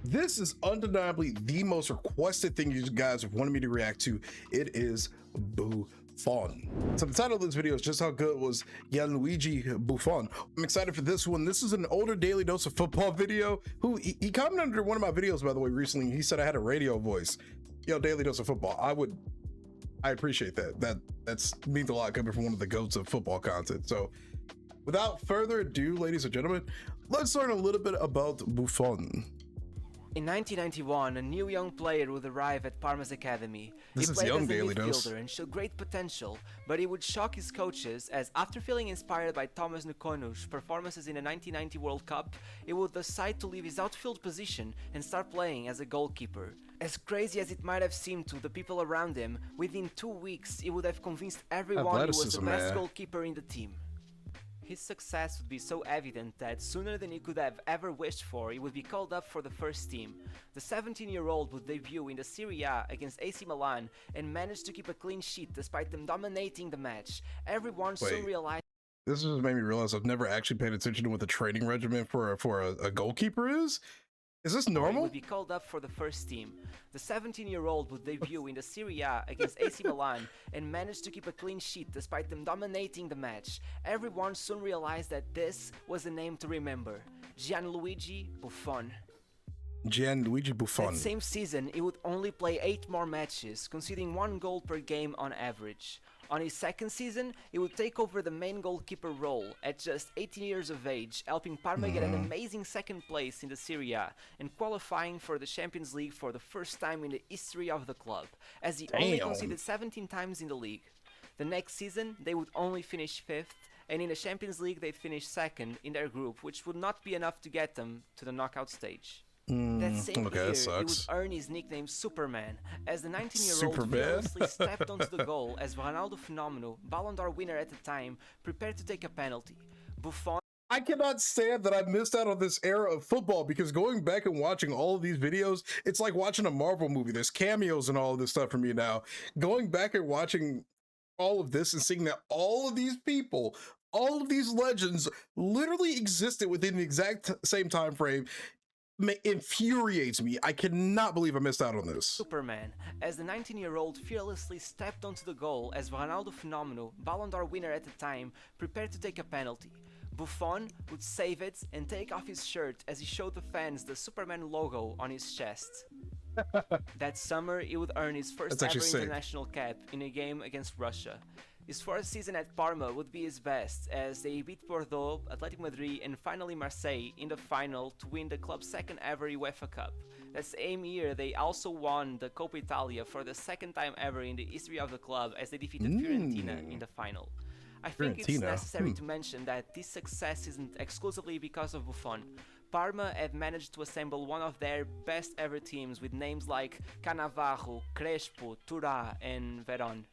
This is undeniably the most requested thing you guys wanted me to react to. It is Buffon. So the title of this video is just how good was Gianluigi BUFFOn. I'm excited for this one. This is an older Daily Dose of Football video. He commented under one of my videos, by the way, recently. He said I had a radio voice. Yo, Daily Dose of Football. I appreciate that. That's means a lot coming from one of the goats of football content. So without further ado, ladies and gentlemen, let's learn a little bit about Buffon. In 1991, a new young player would arrive at Parma's academy. This he is played young as a Daily midfielder Dose. and showed great potential, but he would shock his coaches as after feeling inspired by Thomas Nkonu's performances in the 1990 World Cup, he would decide to leave his outfield position and start playing as a goalkeeper. As crazy as it might have seemed to the people around him, within 2 weeks he would have convinced everyone he was the best goalkeeper in the team. His success would be so evident that sooner than he could have ever wished for, he would be called up for the first team. The 17-year-old would debut in the Serie A against AC Milan and managed to keep a clean sheet despite them dominating the match. Everyone soon realized. This just made me realize I've never actually paid attention to what the training regimen for a goalkeeper is. Is this normal? He would be called up for the first team. The 17-year-old would debut in the Serie A against AC Milan and managed to keep a clean sheet despite them dominating the match. Everyone soon realized that this was a name to remember: Gianluigi BUFFOn. Gianluigi BUFFOn. That same season, he would only play 8 more matches, conceding 1 goal per game on average. On his second season, he would take over the main goalkeeper role at just 18 years of age, helping Parma get an amazing second place in the Serie A and qualifying for the Champions League for the first time in the history of the club, as he only conceded 17 times in the league. The next season, they would only finish 5th, and in the Champions League they'd finish 2nd in their group, which would not be enough to get them to the knockout stage. That same year, he would earn his nickname Superman, as the 19-year-old fearlessly stepped onto the goal as Ronaldo Fenomeno, Ballon d'Or winner at the time, prepared to take a penalty. Buffon. I cannot stand that I missed out on this era of football, because going back and watching all of these videos, it's like watching a Marvel movie. There's cameos and all of this stuff for me now. Going back and watching all of this and seeing that all of these people, all of these legends literally existed within the exact same time frame infuriates me. I cannot believe I missed out on this. Superman, as the 19-year-old fearlessly stepped onto the goal as Ronaldo Fenomeno, Ballon d'Or winner at the time, prepared to take a penalty. Buffon would save it and take off his shirt as he showed the fans the Superman logo on his chest. That summer, he would earn his first ever international cap in a game against Russia. His fourth season at Parma would be his best, as they beat Bordeaux, Atletico Madrid and finally Marseille in the final to win the club's second ever UEFA Cup. That same year, they also won the Coppa Italia for the second time ever in the history of the club, as they defeated Fiorentina in the final. I think it's necessary to mention that this success isn't exclusively because of Buffon. Parma had managed to assemble one of their best ever teams with names like Cannavaro, Crespo, Turà and Veron.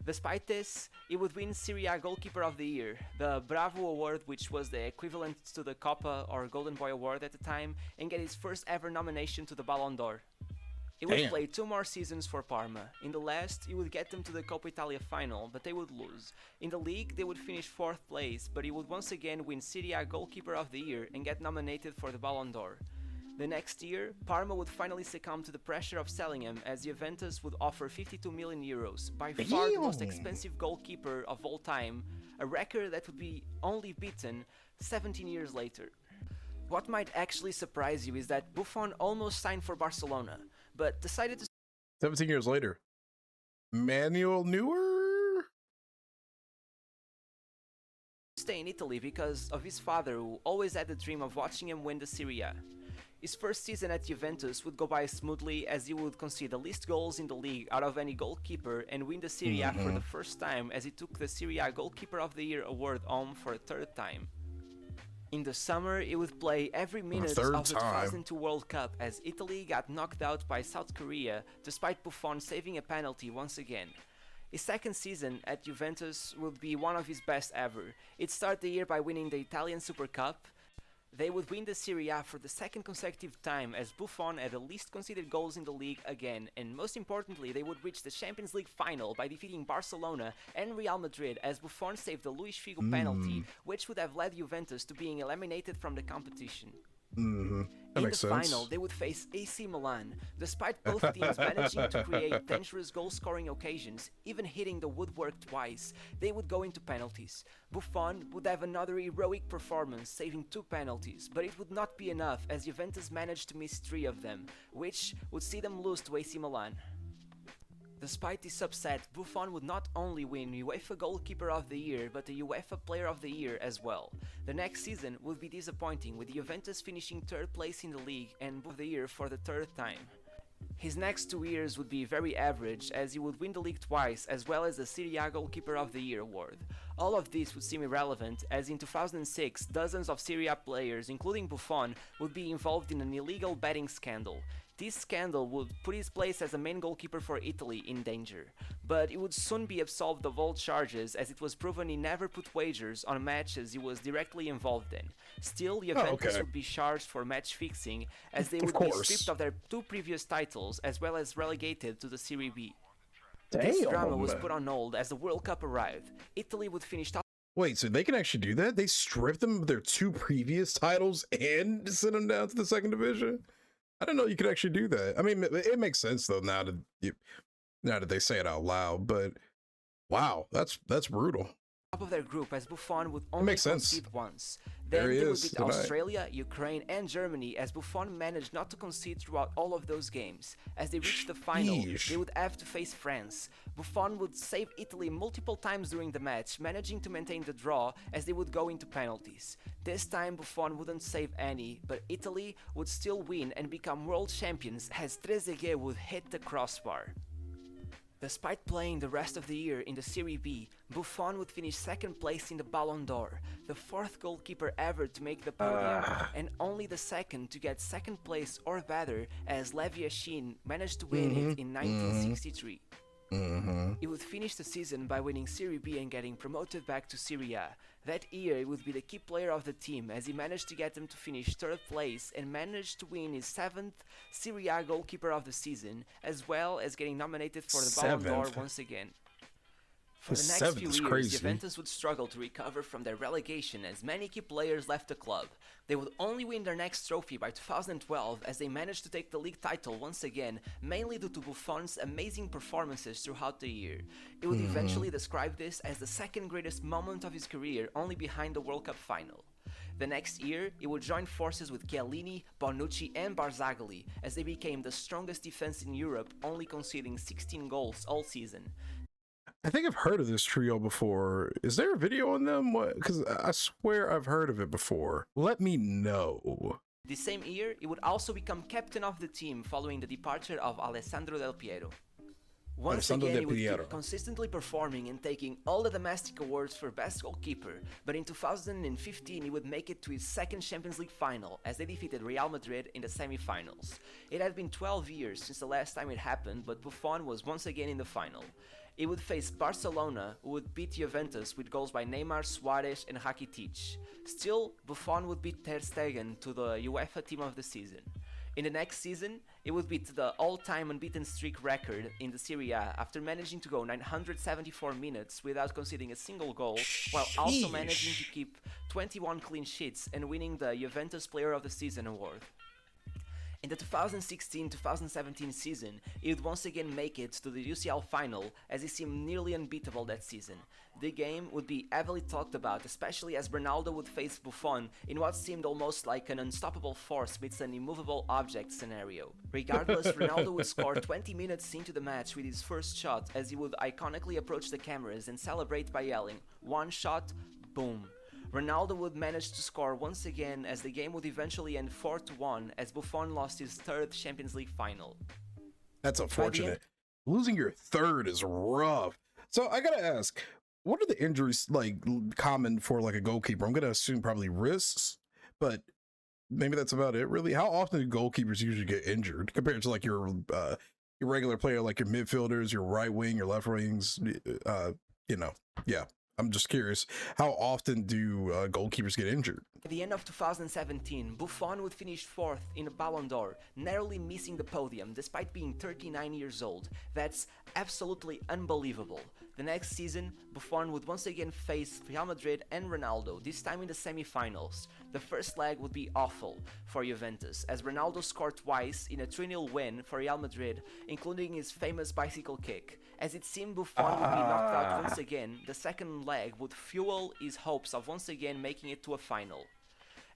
Despite this, he would win Serie A Goalkeeper of the Year, the Bravo Award, which was the equivalent to the Coppa or Golden Boy Award at the time, and get his first ever nomination to the Ballon d'Or. He would play 2 more seasons for Parma. In the last, he would get them to the Coppa Italia final, but they would lose. In the league, they would finish 4th place, but he would once again win Serie A Goalkeeper of the Year and get nominated for the Ballon d'Or. The next year, Parma would finally succumb to the pressure of selling him, as Juventus would offer 52 million euros, by far the most expensive goalkeeper of all time, a record that would be only beaten 17 years later. What might actually surprise you is that Buffon almost signed for Barcelona, but decided to 17 years later. Manuel Neuer? Stay in Italy because of his father, who always had the dream of watching him win the Serie A. His first season at Juventus would go by smoothly, as he would concede the least goals in the league out of any goalkeeper and win the Serie A for the first time, as he took the Serie A Goalkeeper of the Year award home for a 3rd time. In the summer, he would play every minute of the 2002 World Cup, as Italy got knocked out by South Korea, despite Buffon saving a penalty once again. His second season at Juventus would be one of his best ever. He'd start the year by winning the Italian Super Cup. They would win the Serie A for the 2nd consecutive time, as Buffon had the least conceded goals in the league again, and most importantly, they would reach the Champions League final by defeating Barcelona and Real Madrid, as Buffon saved the Luis Figo penalty, which would have led Juventus to being eliminated from the competition. That In the makes sense. final, they would face AC Milan. Despite both teams managing to create dangerous goal-scoring occasions, even hitting the woodwork twice, they would go into penalties. Buffon would have another heroic performance, saving 2 penalties, but it would not be enough as Juventus managed to miss 3 of them, which would see them lose to AC Milan. Despite this upset, Buffon would not only win UEFA Goalkeeper of the Year, but the UEFA Player of the Year as well. The next season would be disappointing, with Juventus finishing 3rd place in the league and of the year for the 3rd time. His next 2 years would be very average, as he would win the league twice, as well as the Serie A Goalkeeper of the Year award. All of this would seem irrelevant, as in 2006, dozens of Serie A players, including Buffon, would be involved in an illegal betting scandal. This scandal would put his place as the main goalkeeper for Italy in danger, but he would soon be absolved of all charges, as it was proven he never put wagers on matches he was directly involved in. Still, Juventus would be charged for match fixing, as they would be stripped of their 2 previous titles, as well as relegated to the Serie B. This drama was put on hold as the World Cup arrived. Italy would finish top. Wait, so they can actually do that? They stripped them of their 2 previous titles and send them down to the 2nd division? I didn't know you could actually do that. I mean, it makes sense though now that they say it out loud. But wow, that's brutal. Top of their group, as Buffon would only concede once. Then they would beat Australia, Ukraine and Germany, as Buffon managed not to concede throughout all of those games. As they reached the final, they would have to face France. Buffon would save Italy multiple times during the match, managing to maintain the draw as they would go into penalties. This time Buffon wouldn't save any, but Italy would still win and become world champions as Trezeguet would hit the crossbar. Despite playing the rest of the year in the Serie B, Buffon would finish 2nd place in the Ballon d'Or, the 4th goalkeeper ever to make the podium, and only the 2nd to get 2nd place or better, as Lev Yashin managed to win it in 1963. He would finish the season by winning Serie B and getting promoted back to Serie A. That year he would be the key player of the team, as he managed to get them to finish 3rd place and managed to win his 7th Serie A Goalkeeper of the season, as well as getting nominated for the Ballon d'Or once again. For the next few years, Juventus would struggle to recover from their relegation, as many key players left the club. They would only win their next trophy by 2012, as they managed to take the league title once again, mainly due to Buffon's amazing performances throughout the year. He would eventually describe this as the 2nd greatest moment of his career, only behind the World Cup final. The next year, he would join forces with Chiellini, Bonucci and Barzagli, as they became the strongest defense in Europe, only conceding 16 goals all season. I think I've heard of this trio before. Is there a video on them? Because I swear I've heard of it before. Let me know. The same year, he would also become captain of the team following the departure of Alessandro Del Piero. Once again, he would keep consistently performing and taking all the domestic awards for best goalkeeper, but in 2015 he would make it to his 2nd Champions League final, as they defeated Real Madrid in the semi-finals. It had been 12 years since the last time it happened, but Buffon was once again in the final. He would face Barcelona, who would beat Juventus with goals by Neymar, Suarez and Rakitic. Still, Buffon would beat Ter Stegen to the UEFA Team of the Season. In the next season, it would beat the all-time unbeaten streak record in the Serie A after managing to go 974 minutes without conceding a single goal, while also managing to keep 21 clean sheets and winning the Juventus Player of the Season award. In the 2016-2017 season, he would once again make it to the UCL final, as he seemed nearly unbeatable that season. The game would be heavily talked about, especially as Ronaldo would face Buffon in what seemed almost like an unstoppable force meets an immovable object scenario. Regardless, Ronaldo would score 20 minutes into the match with his first shot, as he would iconically approach the cameras and celebrate by yelling, "One shot, boom." Ronaldo would manage to score once again, as the game would eventually end 4-1, as Buffon lost his 3rd Champions League final. That's unfortunate. Losing your 3rd is rough. So I gotta ask, what are the injuries like common for like a goalkeeper? I'm gonna assume probably wrists, but maybe that's about it really. How often do goalkeepers usually get injured compared to like your regular player, like your midfielders, your right wing, your left wings? Yeah. I'm just curious, how often do goalkeepers get injured? At the end of 2017, Buffon would finish 4th in the Ballon d'Or, narrowly missing the podium despite being 39 years old. That's absolutely unbelievable. The next season, Buffon would once again face Real Madrid and Ronaldo, this time in the semi-finals. The first leg would be awful for Juventus, as Ronaldo scored twice in a 3-0 win for Real Madrid, including his famous bicycle kick. As it seemed Buffon would be knocked out once again, the second leg would fuel his hopes of once again making it to a final,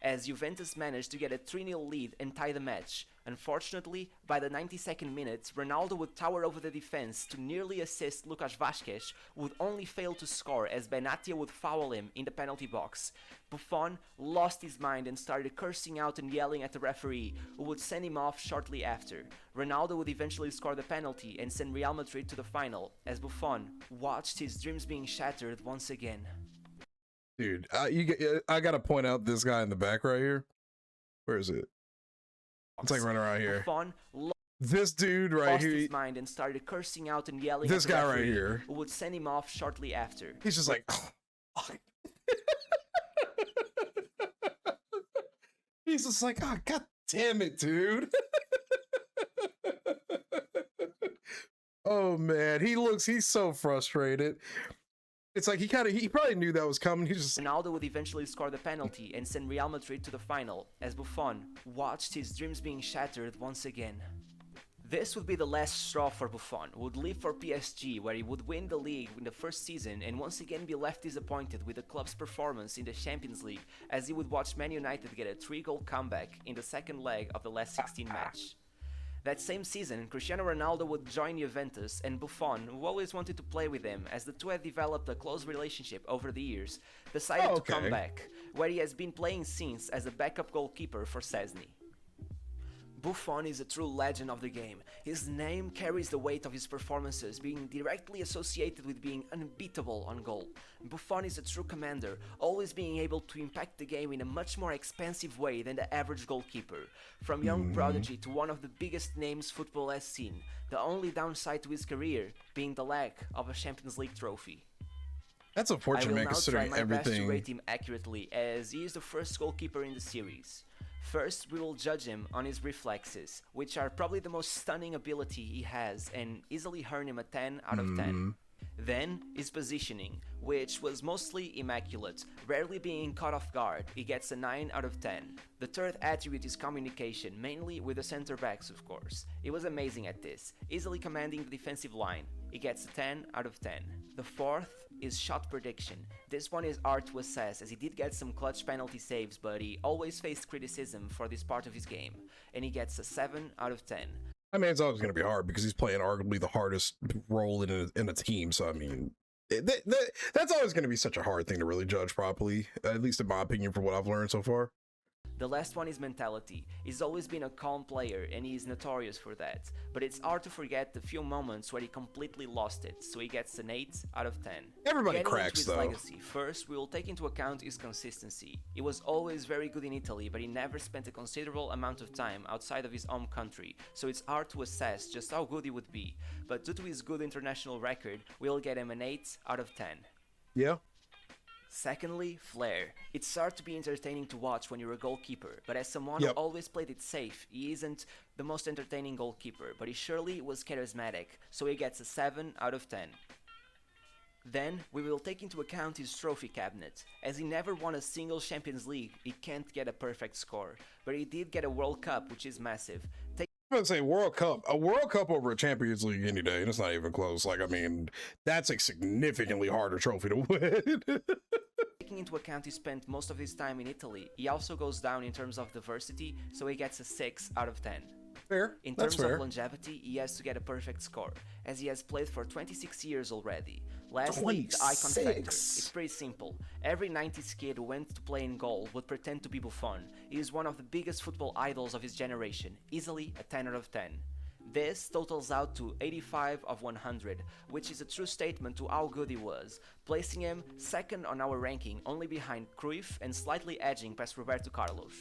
as Juventus managed to get a 3-0 lead and tie the match. Unfortunately, by the 92nd minute, Ronaldo would tower over the defense to nearly assist Lucas Vazquez, who would only fail to score as Benatia would foul him in the penalty box. Buffon lost his mind and started cursing out and yelling at the referee, who would send him off shortly after. Ronaldo would eventually score the penalty and send Real Madrid to the final, as Buffon watched his dreams being shattered once again. Dude, I gotta point out this guy in the back right here. Where is it? It's like running around here. Buffon this dude right lost here. his mind and started cursing out and yelling This at the guy referee, right here. who would send him off shortly after. He's just like, oh, fuck. He's just like, oh, god damn it, dude. Oh man, he's so frustrated. It's like he probably knew that was coming. He just Ronaldo would eventually score the penalty and send Real Madrid to the final, as Buffon watched his dreams being shattered once again. This would be the last straw for Buffon, who would leave for PSG, where he would win the league in the first season and once again be left disappointed with the club's performance in the Champions League, as he would watch Man United get a 3-goal comeback in the second leg of the last 16 match. That same season, Cristiano Ronaldo would join Juventus, and Buffon, who always wanted to play with him as the two had developed a close relationship over the years, decided to come back, where he has been playing since as a backup goalkeeper for Szczesny. Buffon is a true legend of the game. His name carries the weight of his performances, being directly associated with being unbeatable on goal. Buffon is a true commander, always being able to impact the game in a much more expansive way than the average goalkeeper. From young prodigy to one of the biggest names football has seen, the only downside to his career being the lack of a Champions League trophy. That's unfortunate, man, considering I will now try my best to everything. rate him accurately, as he is the first goalkeeper in the series. First, we will judge him on his reflexes, which are probably the most stunning ability he has and easily earn him a 10 out of 10. Then, his positioning, which was mostly immaculate, rarely being caught off guard. He gets a 9 out of 10. The third attribute is communication, mainly with the center backs, of course. He was amazing at this, easily commanding the defensive line. He gets a 10 out of 10. The fourth is shot prediction. This one is hard to assess, as he did get some clutch penalty saves, but he always faced criticism for this part of his game, and he gets a 7 out of 10. I mean, it's always going to be hard because he's playing arguably the hardest role in a team. So I mean, that's always going to be such a hard thing to really judge properly, at least in my opinion, from what I've learned so far. The last one is mentality. He's always been a calm player and he is notorious for that, but it's hard to forget the few moments where he completely lost it, so he gets an 8 out of 10. Everybody Getting cracks into his though. legacy, first we will take into account his consistency. He was always very good in Italy, but he never spent a considerable amount of time outside of his home country, so it's hard to assess just how good he would be, but due to his good international record, we'll get him an 8 out of 10. Yeah. Secondly, flair. It's hard to be entertaining to watch when you're a goalkeeper, but as someone who always played it safe, he isn't the most entertaining goalkeeper, but he surely was charismatic, so he gets a 7 out of 10. Then, we will take into account his trophy cabinet. As he never won a single Champions League, he can't get a perfect score, but he did get a World Cup, which is massive. I'm gonna say a World Cup over a Champions League any day, and it's not even close. Like, I mean, that's a significantly harder trophy to win. Taking into account he spent most of his time in Italy, he also goes down in terms of diversity, so he gets a 6 out of 10. Fair. In That's terms fair. of longevity, he has to get a perfect score, as he has played for 26 years already. Lastly, the icon factor. It's pretty simple. Every 90s kid who went to play in goal would pretend to be Buffon. He is one of the biggest football idols of his generation, easily a 10 out of 10. This totals out to 85 of 100, which is a true statement to how good he was, placing him second on our ranking, only behind Cruyff and slightly edging past Roberto Carlos.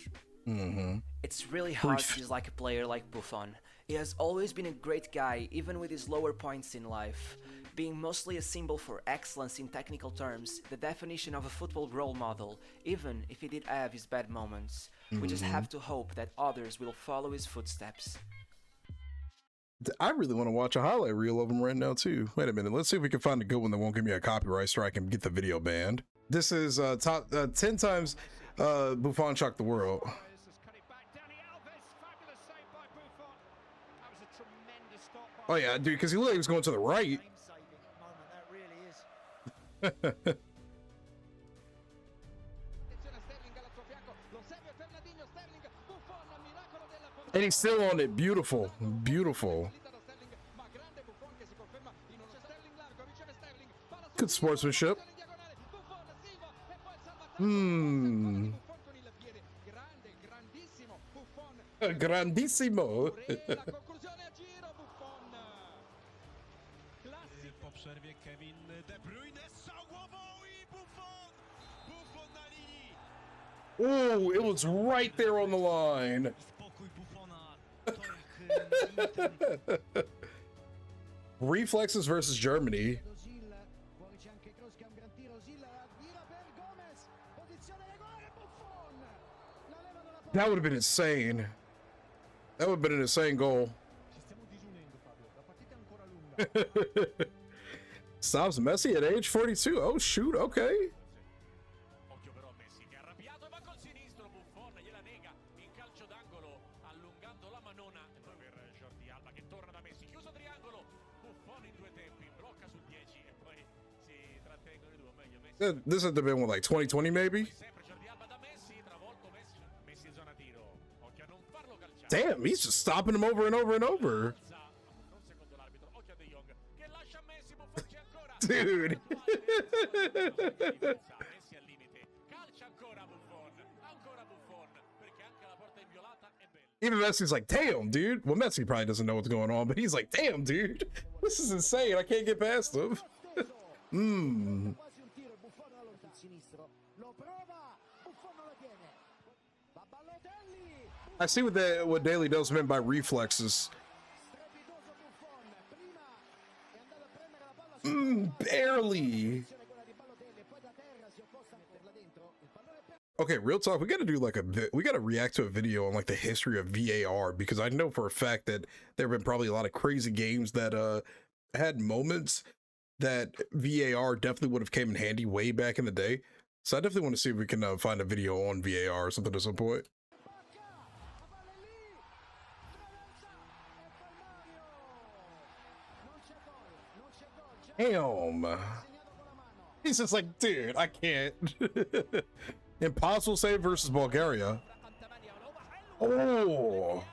It's really hard to dislike a player like Buffon. He has always been a great guy, even with his lower points in life. Being mostly a symbol for excellence in technical terms, the definition of a football role model, even if he did have his bad moments. We just have to hope that others will follow his footsteps. I really want to watch a highlight reel of him right now too. Wait a minute, let's see if we can find a good one that won't give me a copyright strike and get the video banned. This is top 10 times Buffon shocked the world. Oh yeah, dude, because he looked like he was going to the right. And he's still on it. Beautiful, beautiful. Good sportsmanship. Grandissimo. Oh, it was right there on the line. Reflexes versus Germany. That would have been insane. That would have been an insane goal. Stops Messi at age 42. Oh shoot, okay. This had to have been what, like 2020 maybe? Damn, he's just stopping him over and over and over. Dude. Even Messi's like, damn, dude. Well, Messi probably doesn't know what's going on, but he's like, damn, dude. This is insane. I can't get past him. I see what Daly Dose meant by reflexes. Barely. Okay, real talk. We got to do like we got to react to a video on like the history of VAR, because I know for a fact that there have been probably a lot of crazy games that had moments that VAR definitely would have came in handy way back in the day. So I definitely want to see if we can find a video on VAR or something at some point. Damn. He's just like, dude, I can't. Impossible save versus Bulgaria. Oh.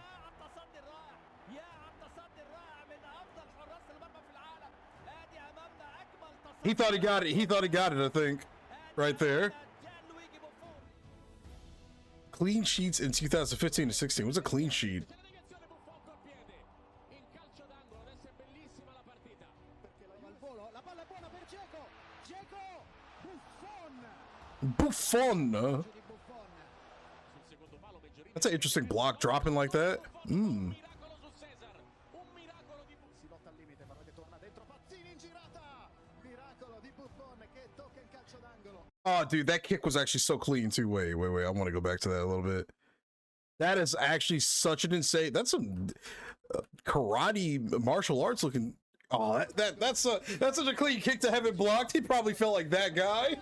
He thought he got it. He thought he got it, I think. Right there. Clean sheets in 2015 to 16. What's a clean sheet? Buffon. That's an interesting block, dropping like that. Oh, dude, that kick was actually so clean too. Wait. I want to go back to that a little bit. That is actually such an insane. That's some karate martial arts looking. Oh, that's such a clean kick to have it blocked. He probably felt like that guy.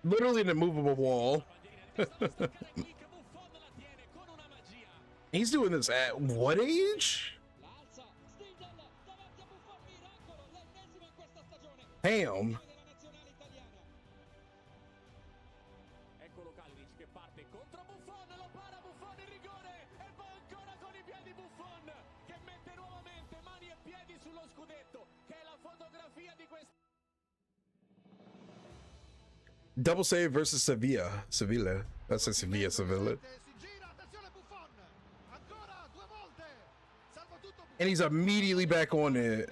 Literally an immovable wall. He's doing this at what age? Damn. Double save versus Sevilla. That's a Sevilla. And he's immediately back on it.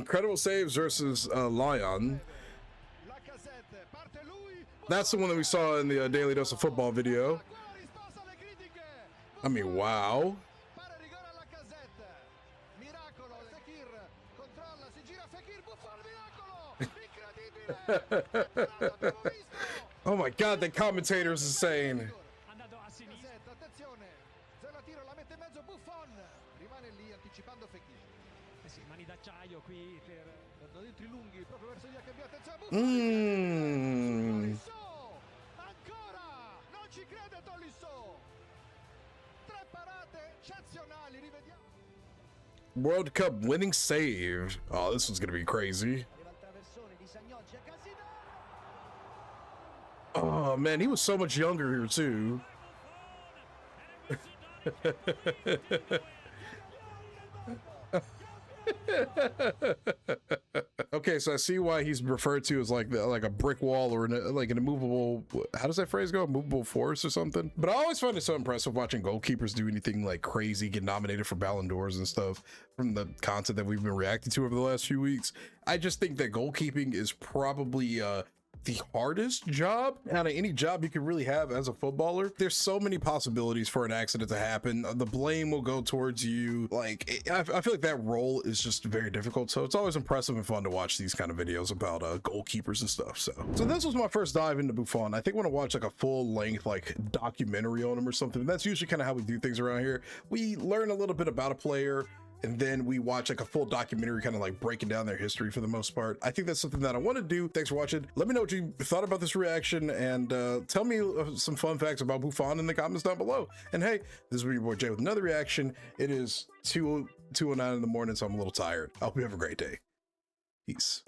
incredible saves versus Lyon. That's the one that we saw in the Daily Dose of Football video. I mean, wow. Oh my god, the commentator is insane. World Cup winning save. Oh, this one's gonna be crazy. Oh man, he was so much younger here too. Okay, so I see why he's referred to as like a brick wall or like an immovable, how does that phrase go? Immovable force or something. But I always find it so impressive watching goalkeepers do anything like crazy, get nominated for Ballon d'Ors and stuff from the content that we've been reacting to over the last few weeks. I just think that goalkeeping is probably the hardest job out of any job you could really have as a footballer. There's so many possibilities for an accident to happen. The blame will go towards you. Like, I feel like that role is just very difficult. So it's always impressive and fun to watch these kind of videos about goalkeepers and stuff. So this was my first dive into Buffon. I think I want to watch like a full length like documentary on him or something. That's usually kind of how we do things around here. We learn a little bit about a player, and then we watch like a full documentary kind of like breaking down their history for the most part. I think that's something that I want to do. Thanks for watching. Let me know what you thought about this reaction, and tell me some fun facts about Buffon in the comments down below. And hey, this is your boy Jay with another reaction. It is 2:09 in the morning, so I'm a little tired. I hope you have a great day. Peace.